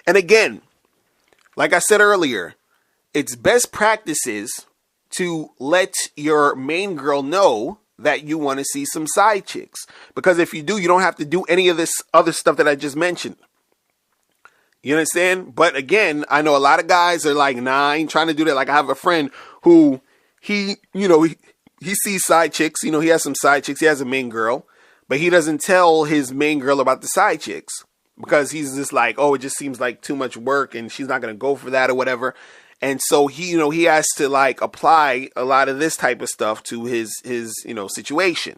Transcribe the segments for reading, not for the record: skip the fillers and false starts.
And again, like I said earlier, it's best practices to let your main girl know that you want to see some side chicks. Because if you do, you don't have to do any of this other stuff that I just mentioned. You understand? But again, I know a lot of guys are like, nah, I ain't trying to do that. Like I have a friend who he sees side chicks. You know, he has some side chicks. He has a main girl. But he doesn't tell his main girl about the side chicks. Because he's just like, oh, it just seems like too much work and she's not going to go for that or whatever. And so he has to like apply a lot of this type of stuff to his situation.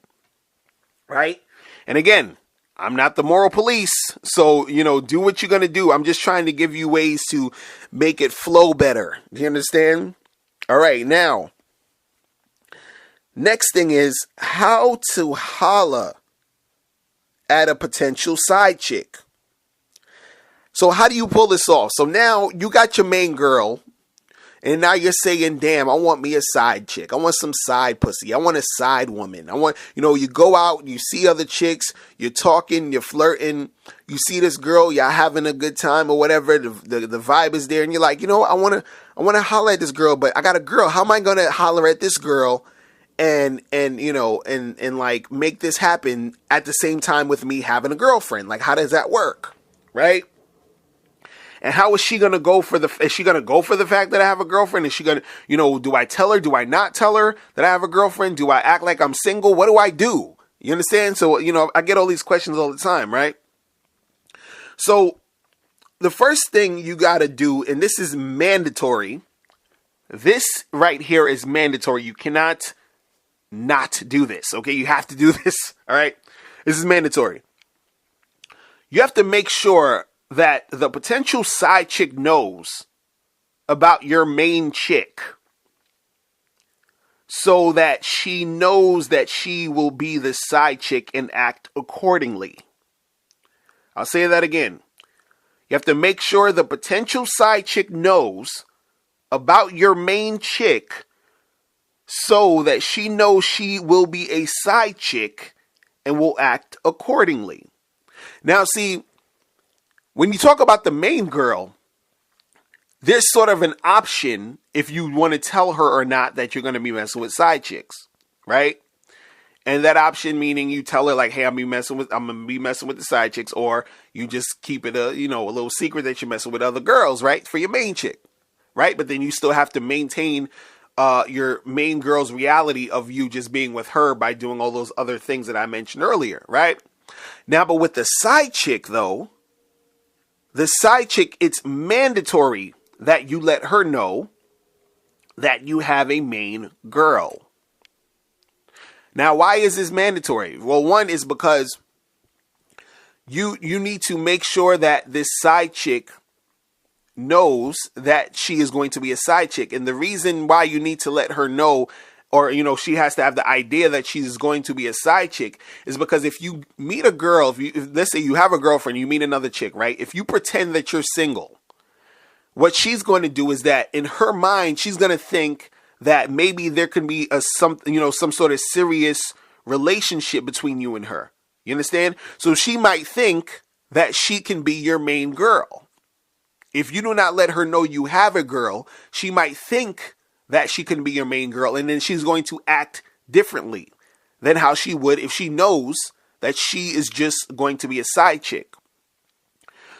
Right? And again, I'm not the moral police. So, do what you're going to do. I'm just trying to give you ways to make it flow better. Do you understand? All right. Now, next thing is how to holla at a potential side chick. So how do you pull this off? So now you got your main girl, and now you're saying, damn, I want me a side chick. I want some side pussy. I want a side woman. I want, you go out, you see other chicks, you're talking, you're flirting, you see this girl, you're having a good time or whatever, the vibe is there, and you're like, I want to holler at this girl, but I got a girl. How am I going to holler at this girl and like make this happen at the same time with me having a girlfriend? Like, how does that work? Right? And how is she going to go for is she going to go for the fact that I have a girlfriend? Is she going to, do I tell her? Do I not tell her that I have a girlfriend? Do I act like I'm single? What do I do? You understand? So, I get all these questions all the time, right? So the first thing you got to do, and this is mandatory. This right here is mandatory. You cannot not do this. Okay. You have to do this. All right. This is mandatory. You have to make sure that the potential side chick knows about your main chick so that she knows that she will be the side chick and act accordingly. I'll say that again. You have to make sure the potential side chick knows about your main chick so that she knows she will be a side chick and will act accordingly. Now, see, when you talk about the main girl, there's sort of an option if you want to tell her or not that you're going to be messing with side chicks, right? And that option meaning you tell her like, hey, I'm going to be messing with the side chicks, or you just keep it a little secret that you're messing with other girls, right? For your main chick, right? But then you still have to maintain your main girl's reality of you just being with her by doing all those other things that I mentioned earlier, right? Now, but with the side chick though, the side chick, it's mandatory that you let her know that you have a main girl. Now, why is this mandatory? Well, one is because you need to make sure that this side chick knows that she is going to be a side chick. And the reason why you need to let her know, or, she has to have the idea that she's going to be a side chick, is because if you meet a girl, if let's say you have a girlfriend, you meet another chick, right? If you pretend that you're single, what she's going to do is that in her mind, she's going to think that maybe there can be some sort of serious relationship between you and her. You understand? So she might think that she can be your main girl. If you do not let her know you have a girl, she might think that she can be your main girl, and then she's going to act differently than how she would if she knows that she is just going to be a side chick.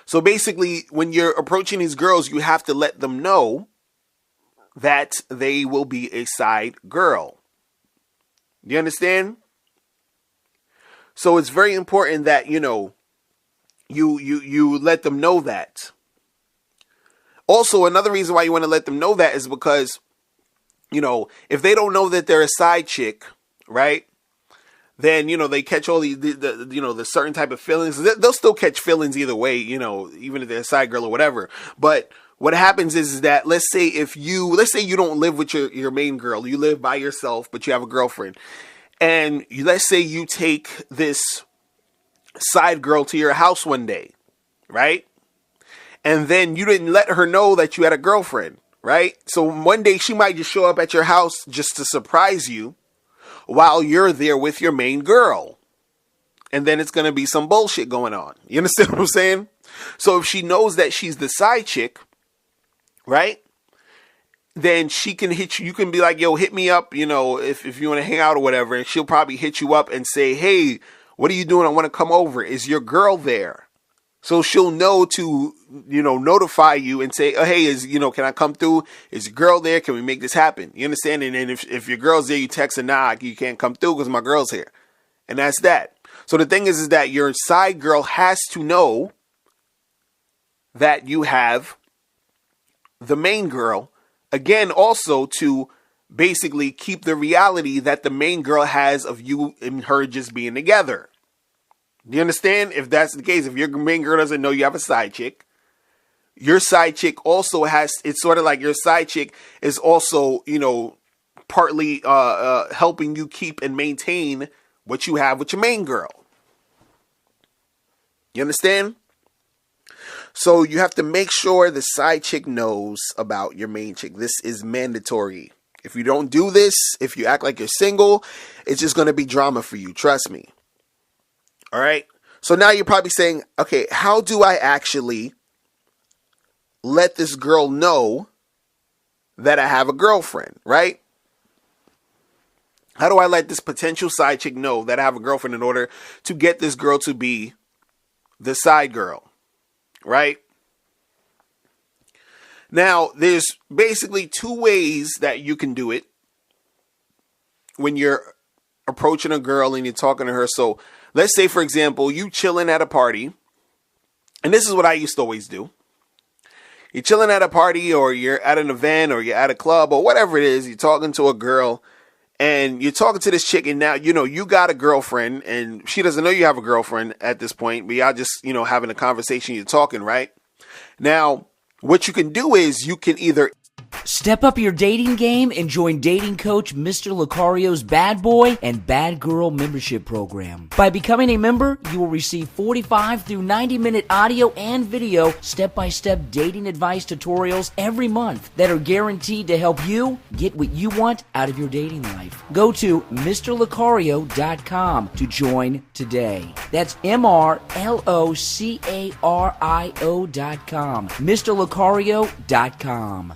So basically, when you're approaching these girls, you have to let them know that they will be a side girl. You understand? So it's very important that, you let them know that. Also, another reason why you want to let them know that is because, if they don't know that they're a side chick, right? Then, they catch all the certain type of feelings. They'll still catch feelings either way, even if they're a side girl or whatever. But what happens is that, let's say you don't live with your main girl, you live by yourself, but you have a girlfriend. And let's say you take this side girl to your house one day, right? And then you didn't let her know that you had a girlfriend, right? So one day she might just show up at your house just to surprise you while you're there with your main girl. And then it's going to be some bullshit going on. You understand what I'm saying? So if she knows that she's the side chick, right? Then she can hit you. You can be like, yo, hit me up, if you want to hang out or whatever. And she'll probably hit you up and say, hey, what are you doing? I want to come over. Is your girl there? So she'll know to, notify you and say, oh, hey, can I come through? Is your girl there? Can we make this happen? You understand? And then if your girl's there, you text her, nah, you can't come through because my girl's here. And that's that. So the thing is that your side girl has to know that you have the main girl. Again, also to basically keep the reality that the main girl has of you and her just being together. Do you understand? If that's the case, if your main girl doesn't know you have a side chick, your side chick also it's sort of like your side chick is also, partly helping you keep and maintain what you have with your main girl. You understand? So you have to make sure the side chick knows about your main chick. This is mandatory. If you don't do this, if you act like you're single, it's just going to be drama for you. Trust me. All right. So now you're probably saying, okay, how do I actually let this girl know that I have a girlfriend, right? How do I let this potential side chick know that I have a girlfriend in order to get this girl to be the side girl, right? Now, there's basically two ways that you can do it when you're approaching a girl and you're talking to her. So let's say, for example, you chilling at a party, and this is what I used to always do. You're chilling at a party, or you're at an event, or you're at a club, or whatever it is. You're talking to a girl, and you're talking to this chick, and now, you got a girlfriend, and she doesn't know you have a girlfriend at this point, but y'all just, having a conversation, you're talking, right? Now, what you can do is you can either step up your dating game and join dating coach Mr. Lucario's Bad Boy and Bad Girl membership program. By becoming a member, you will receive 45 through 90-minute audio and video step-by-step dating advice tutorials every month that are guaranteed to help you get what you want out of your dating life. Go to MrLucario.com to join today. That's MrLocario.com. MrLucario.com.